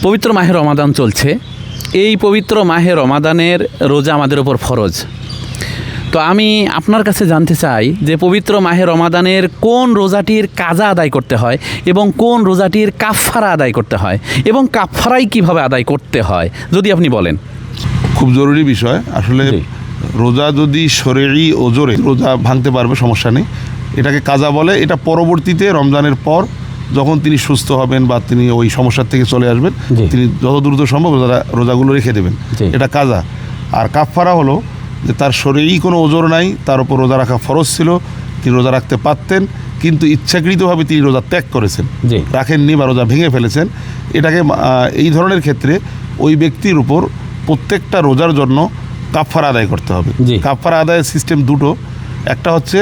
পবিত্র মাহে রমাদান চলছে। এই পবিত্র মাহে রমাদানের রোজা আমাদের ওপর ফরজ। তো আমি আপনার কাছে জানতে চাই যে পবিত্র মাহে রমাদানের কোন রোজাটির কাজা আদায় করতে হয় এবং কোন রোজাটির কাফফারা আদায় করতে হয় এবং কাফফারাই কিভাবে আদায় করতে হয় যদি আপনি বলেন। খুব জরুরি বিষয় আসলে। জি। রোজা যদি শরীরি ওজোরে রোজা ভাঙতে পারবে, সমস্যা নেই, এটাকে কাজা বলে। এটা পরবর্তীতে রমজানের পর যখন তিনি সুস্থ হবেন বা তিনি ওই সমস্যার থেকে চলে আসবেন, জি। তিনি যত দ্রুত সম্ভব রোজাগুলো রেখে দেবেন, জি। এটা কাজা। আর কাফফারা হলো যে তার শরীরেই কোনো ওজোর নাই, তার উপর রোজা রাখা ফরজ ছিল, তিনি রোজা রাখতে পারতেন কিন্তু ইচ্ছাকৃতভাবে তিনি রোজা ত্যাগ করেছেন, জি। রাখেননি বা রোজা ভেঙে ফেলেছেন। এটাকে এই ধরনের ক্ষেত্রে ওই ব্যক্তির উপর প্রত্যেকটা রোজার জন্য কাফফারা আদায় করতে হবে। জি। কাফফারা আদায়ের সিস্টেম দুটো। একটা হচ্ছে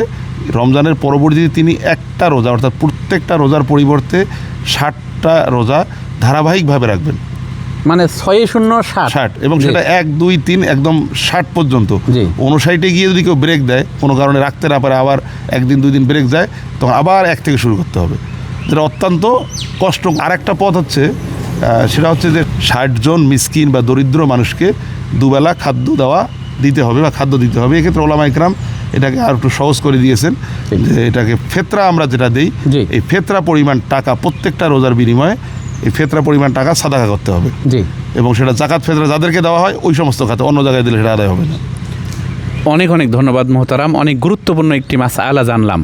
রমজানের পরবর্তীতে তিনি একটা রোজা, অর্থাৎ প্রত্যেকটা রোজার পরিবর্তে 60টা রোজা ধারাবাহিকভাবে রাখবেন, মানে 6-0-60 60, এবং জি। সেটা 1, 2, 3 একদম 60 পর্যন্ত। জি। 59-এ গিয়ে যদি কেউ ব্রেক দেয়, কোনো কারণে রাখতে না পারে, আবার 1 দিন 2 দিন ব্রেক যায়, তখন আবার 1 থেকে শুরু করতে হবে, যেটা অত্যন্ত কষ্ট। আর একটা পথ হচ্ছে সেটা হচ্ছে যে 60 জন মিসকিন বা দরিদ্র মানুষকে দুবেলা খাদ্য দিতে হবে বা খাদ্য দিতে হবে। এক্ষেত্রে ওলামা ইকরাম এটাকে আর একটু সহজ করে দিয়েছেন, যে এটাকে ফেতরা আমরা যেটা দিই, জি। এই ফেতরা পরিমাণ টাকা প্রত্যেকটা রোজার বিনিময়ে এই ফেতরা পরিমাণ টাকা সাদাকা করতে হবে, জি। এবং সেটা জাকাত ফেতরা যাদেরকে দেওয়া হয় ওই সমস্ত খাতে, অন্য জায়গায় দিলে সেটা আদায় হবে না। অনেক অনেক ধন্যবাদ মোহতারাম, অনেক গুরুত্বপূর্ণ একটি মাসআলা জানলাম।